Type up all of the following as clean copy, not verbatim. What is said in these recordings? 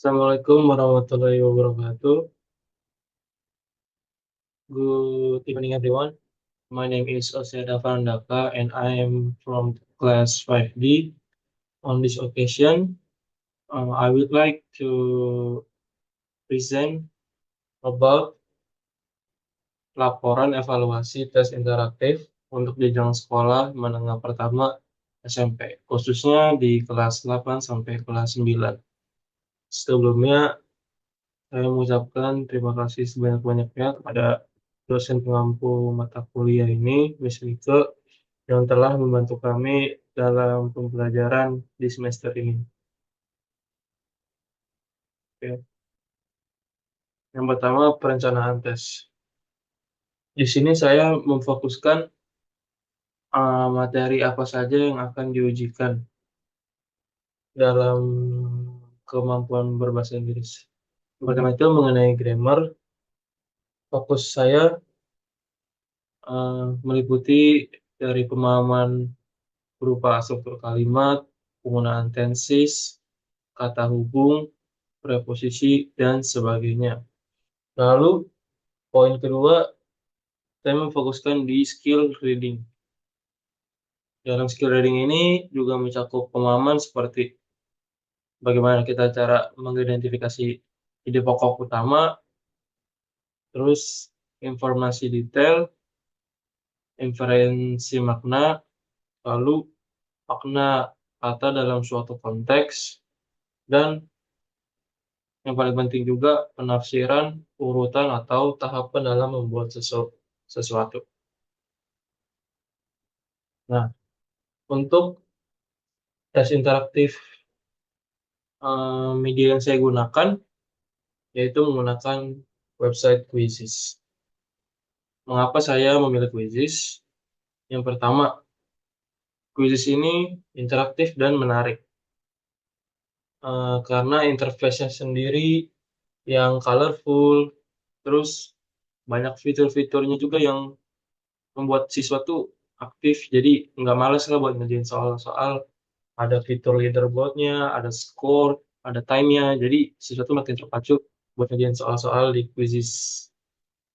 Assalamualaikum warahmatullahi wabarakatuh. Good evening, everyone. My name is Oseda Farandaka, and I am from class 5D. On this occasion, I would like to present about laporan evaluasi tes interaktif untuk jenjang sekolah menengah pertama SMP, khususnya di kelas 8 sampai kelas 9. Sebelumnya, saya mengucapkan terima kasih sebanyak-banyaknya kepada dosen pengampu mata kuliah ini, Miss Rike, yang telah membantu kami dalam pembelajaran di semester ini. Oke. Yang pertama, perencanaan tes. Di sini saya memfokuskan materi apa saja yang akan diujikan dalam kemampuan berbahasa Inggris. Yang pertama itu mengenai grammar, fokus saya meliputi dari pemahaman berupa struktur kalimat, penggunaan tenses, kata hubung, preposisi, dan sebagainya. Lalu, poin kedua, saya memfokuskan di skill reading. Dalam skill reading ini juga mencakup pemahaman seperti bagaimana kita cara mengidentifikasi ide pokok utama, terus informasi detail, inferensi makna, lalu makna kata dalam suatu konteks, dan yang paling penting juga penafsiran, urutan, atau tahapan dalam membuat sesuatu. Nah, untuk tes interaktif media yang saya gunakan, yaitu menggunakan website Quizizz. Mengapa saya memilih Quizizz? Yang pertama, Quizizz ini interaktif dan menarik. Karena interface-nya sendiri yang colorful, terus banyak fitur-fiturnya juga yang membuat siswa tuh aktif, jadi nggak males lah buat ngerjain soal-soal. Ada fitur leaderboardnya, ada score, ada time-nya, jadi siswa tuh makin terpacu buat ngerjain soal-soal di Quizizz.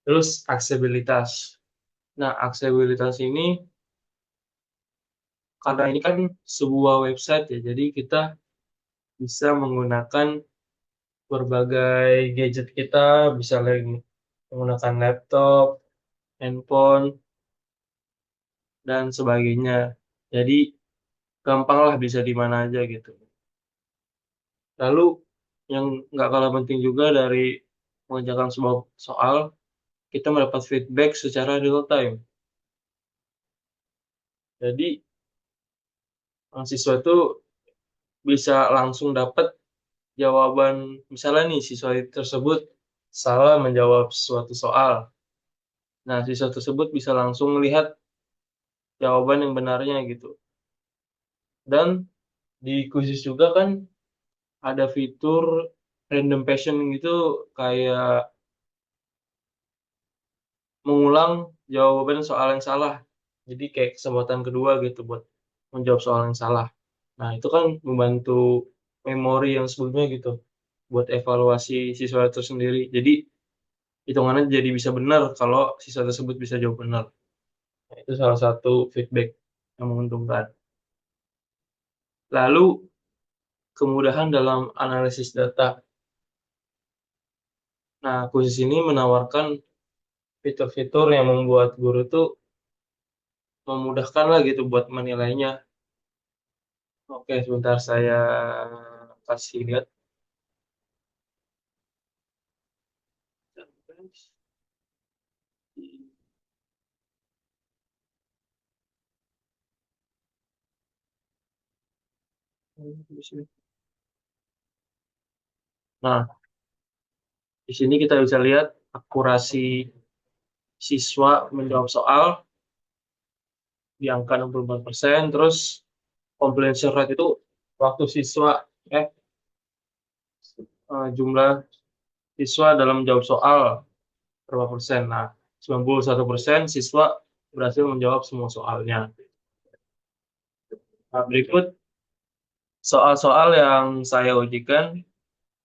Terus aksesibilitas. Nah, aksesibilitas ini karena ini kan sebuah website ya, jadi kita bisa menggunakan berbagai gadget kita, bisa lagi menggunakan laptop, handphone, dan sebagainya. Jadi gampang lah, bisa di mana aja gitu. Lalu yang nggak kalah penting juga dari mengerjakan sebuah soal, kita mendapat feedback secara real time. Jadi siswa itu bisa langsung dapat jawaban. Misalnya nih, siswa tersebut salah menjawab suatu soal. Nah, siswa tersebut bisa langsung melihat jawaban yang benarnya gitu. Dan di Quizizz juga kan ada fitur random question gitu, kayak mengulang jawaban soal yang salah. Jadi kayak kesempatan kedua gitu buat menjawab soal yang salah. Nah, itu kan membantu memori yang sebelumnya gitu buat evaluasi siswa itu sendiri. Jadi hitungannya jadi bisa benar kalau siswa tersebut bisa jawab benar. Nah, itu salah satu feedback yang menguntungkan. Lalu kemudahan dalam analisis data. Nah, khusus ini menawarkan fitur-fitur yang membuat guru itu memudahkan lah gitu buat menilainya. Oke, sebentar saya kasih lihat. Nah, di sini kita bisa lihat akurasi siswa menjawab soal di angka 64%, terus completion rate itu waktu siswa eh jumlah siswa dalam menjawab soal berapa persen. Nah, 91% siswa berhasil menjawab semua soalnya. Nah, berikut soal-soal yang saya ujikan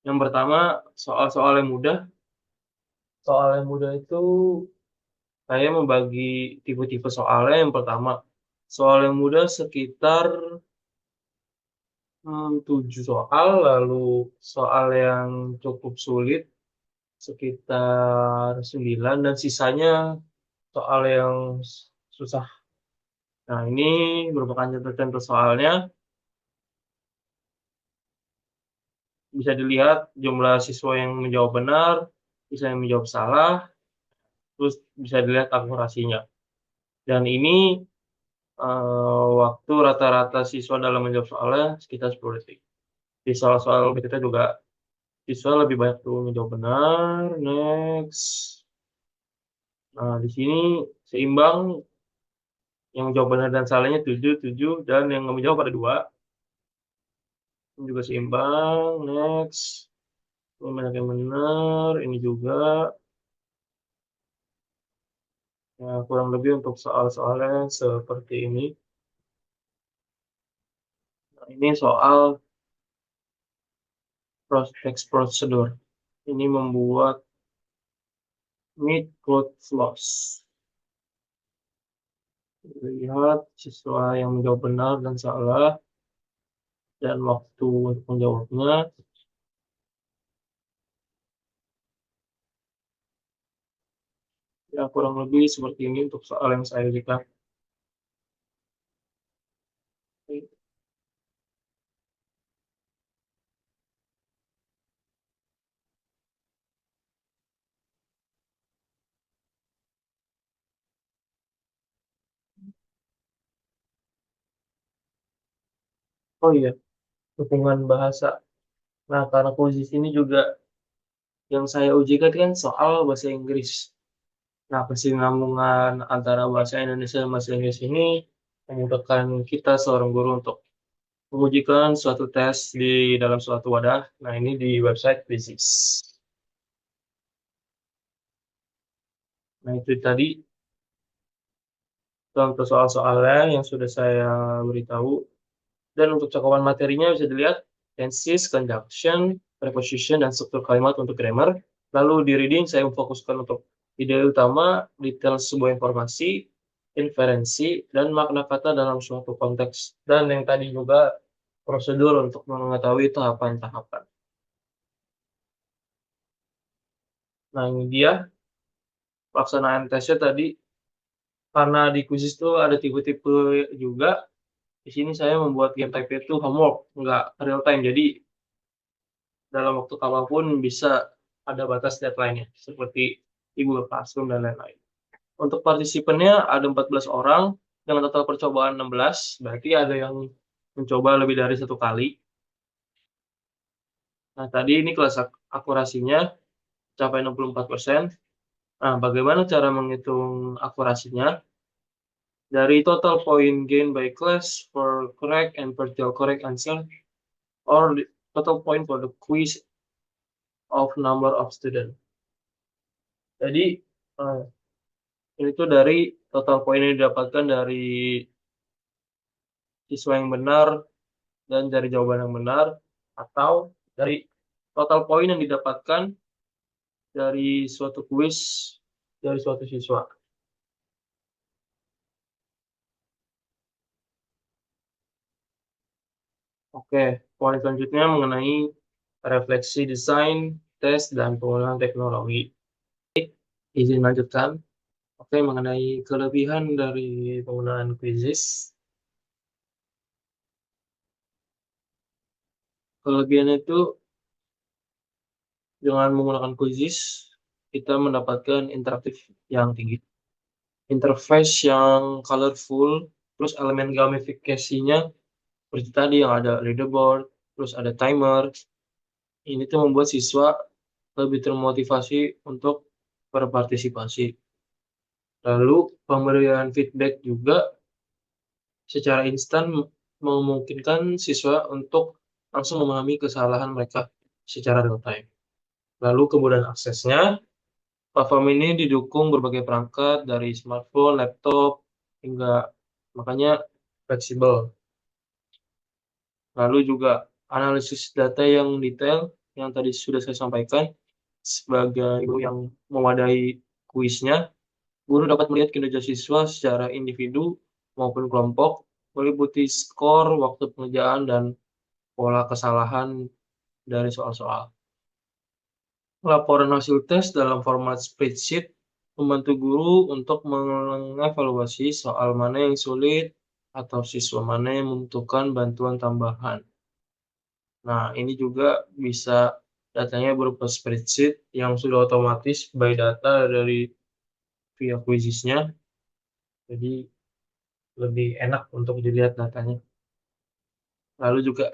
Yang pertama, soal-soal yang mudah. Soal yang mudah itu saya membagi tipe-tipe soalnya. Yang pertama, soal yang mudah sekitar 7 soal, lalu soal yang cukup sulit sekitar 9, dan sisanya soal yang susah. Nah, ini merupakan contoh-contoh soalnya. Bisa dilihat jumlah siswa yang menjawab benar, siswa yang menjawab salah, terus bisa dilihat akurasinya. Dan ini waktu rata-rata siswa dalam menjawab soalnya sekitar 10 detik. Di soal-soal kita juga siswa lebih banyak tuh menjawab benar. Next. Nah, di sini seimbang, yang menjawab benar dan salahnya 7 7, dan yang nggak menjawab ada 2. Ini juga seimbang. Next. Ini banyak yang benar, ini juga. Ya, kurang lebih untuk soal-soalnya seperti ini. Nah, ini soal text procedure. Ini membuat meet code flows. Lihat siswa yang menjawab benar dan salah, dan waktu untuk menjawabnya. Ya, kurang lebih seperti ini untuk soal yang saya berikan. Oh iya, dukungan bahasa. Nah, karena kuis ini juga yang saya ujikan kan soal bahasa Inggris. Nah, kesinambungan antara bahasa Indonesia dan bahasa Inggris ini memudahkan kita seorang guru untuk mengujikan suatu tes di dalam suatu wadah. Nah, ini di website Quizzes. Nah, itu tadi contoh soal-soalnya yang sudah saya beritahu. Dan untuk cakupan materinya bisa dilihat tenses, conjunction, preposition, dan struktur kalimat untuk grammar. Lalu di reading saya memfokuskan untuk ide utama, detail sebuah informasi, inferensi, dan makna kata dalam suatu konteks. Dan yang tadi juga prosedur untuk mengetahui tahapan-tahapan. Nah, ini dia pelaksanaan tesnya tadi. Karena di quizzes itu ada tipe-tipe juga, di sini saya membuat game type itu homework, nggak real time. Jadi dalam waktu kapanpun bisa ada batas deadline-nya, seperti di Google Classroom dan lain-lain. Untuk partisipannya ada 14 orang, dengan total percobaan 16, berarti ada yang mencoba lebih dari satu kali. Nah, tadi ini kelas akurasinya capai 64%. Nah, bagaimana cara menghitung akurasinya? Dari total point gain by class for correct and partial correct answer, or the total point for the quiz of number of student. Jadi, eh, ini tuh dari total poin yang didapatkan dari siswa yang benar dan dari jawaban yang benar, atau dari total poin yang didapatkan dari suatu kuis dari suatu siswa. Oke, poin selanjutnya mengenai refleksi desain, tes, dan penggunaan teknologi. Izin lanjutkan. Oke, mengenai kelebihan dari penggunaan quizzes. Kelebihannya itu dengan menggunakan quizzes, kita mendapatkan interaktif yang tinggi. Interface yang colorful, terus elemen gamifikasinya seperti tadi yang ada leaderboard, terus ada timer. Ini tuh membuat siswa lebih termotivasi untuk berpartisipasi. Lalu pemberian feedback juga secara instan memungkinkan siswa untuk langsung memahami kesalahan mereka secara real time. Lalu kemudahan aksesnya, platform ini didukung berbagai perangkat dari smartphone, laptop, hingga makanya fleksibel. Lalu juga analisis data yang detail, yang tadi sudah saya sampaikan, sebagai guru yang mewadahi kuisnya, guru dapat melihat kinerja siswa secara individu maupun kelompok, meliputi skor, waktu pengerjaan, dan pola kesalahan dari soal-soal. Laporan hasil tes dalam format spreadsheet membantu guru untuk mengevaluasi soal mana yang sulit atau siswa mana yang membutuhkan bantuan tambahan. Nah, ini juga bisa datanya berupa spreadsheet yang sudah otomatis by data dari via Quizizz-nya, jadi lebih enak untuk dilihat datanya. Lalu juga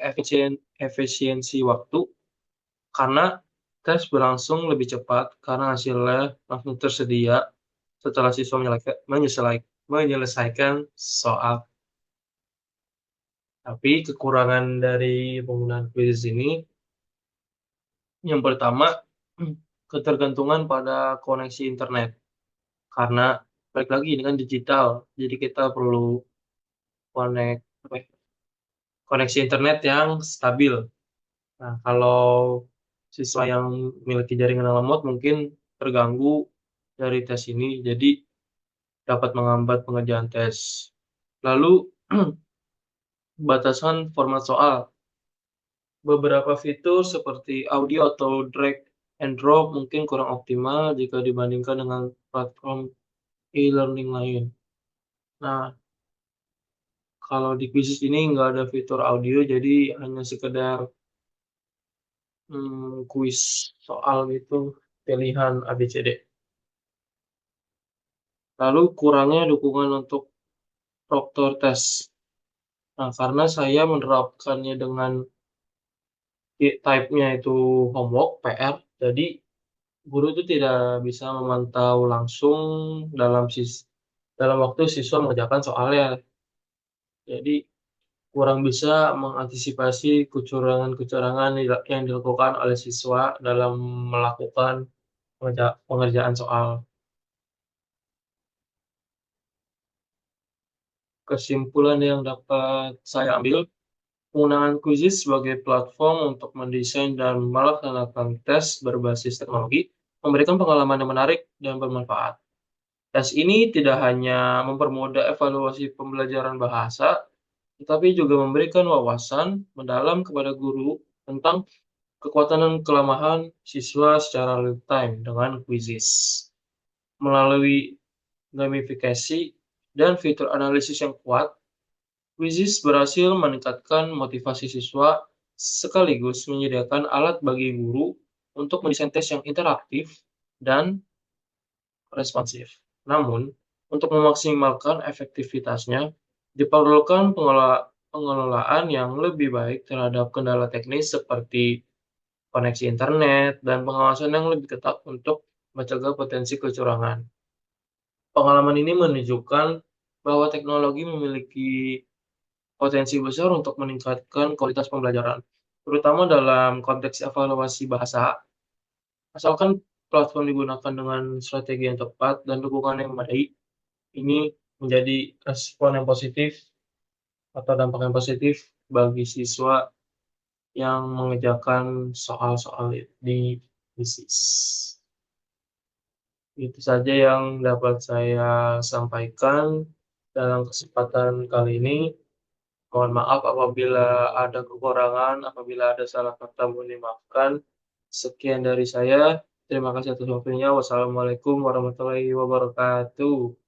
efisiensi waktu, karena tes berlangsung lebih cepat karena hasilnya langsung tersedia setelah siswa menyelesaikan soal. Tapi kekurangan dari penggunaan quiz ini, yang pertama, ketergantungan pada koneksi internet. Karena balik lagi ini kan digital, jadi kita perlu konek, koneksi internet yang stabil. Nah, kalau siswa yang memiliki jaringan yang lemot mungkin terganggu dari tes ini, jadi dapat menghambat pengerjaan tes. Lalu, batasan format soal. Beberapa fitur seperti audio atau drag and drop mungkin kurang optimal jika dibandingkan dengan platform e-learning lain. Nah, kalau di Quizizz ini nggak ada fitur audio, jadi hanya sekedar kuis soal gitu, pilihan A, B, C, D. Lalu kurangnya dukungan untuk proktor tes. Nah, karena saya menerapkannya dengan type-nya itu homework, PR, jadi guru itu tidak bisa memantau langsung dalam dalam waktu siswa mengerjakan soalnya. Jadi kurang bisa mengantisipasi kecurangan-kecurangan yang dilakukan oleh siswa dalam melakukan pengerjaan soal. Kesimpulan yang dapat saya ambil, penggunaan Quizizz sebagai platform untuk mendesain dan melaksanakan tes berbasis teknologi memberikan pengalaman yang menarik dan bermanfaat. Tes ini tidak hanya mempermudah evaluasi pembelajaran bahasa, tetapi juga memberikan wawasan mendalam kepada guru tentang kekuatan dan kelemahan siswa secara real time dengan Quizizz. Melalui gamifikasi dan fitur analisis yang kuat, Quizizz berhasil meningkatkan motivasi siswa sekaligus menyediakan alat bagi guru untuk mendesain tes yang interaktif dan responsif. Namun, untuk memaksimalkan efektivitasnya, diperlukan pengelolaan yang lebih baik terhadap kendala teknis seperti koneksi internet dan pengawasan yang lebih ketat untuk mencegah potensi kecurangan. Pengalaman ini menunjukkan bahwa teknologi memiliki potensi besar untuk meningkatkan kualitas pembelajaran, terutama dalam konteks evaluasi bahasa, asalkan platform digunakan dengan strategi yang tepat dan dukungan yang memadai. Ini menjadi respon yang positif atau dampak yang positif bagi siswa yang mengerjakan soal-soal di thesis. Itu saja yang dapat saya sampaikan dalam kesempatan kali ini. Mohon maaf apabila ada kekurangan, apabila ada salah kata mohon dimaafkan. Sekian dari saya. Terima kasih atas waktunya. Wassalamualaikum warahmatullahi wabarakatuh.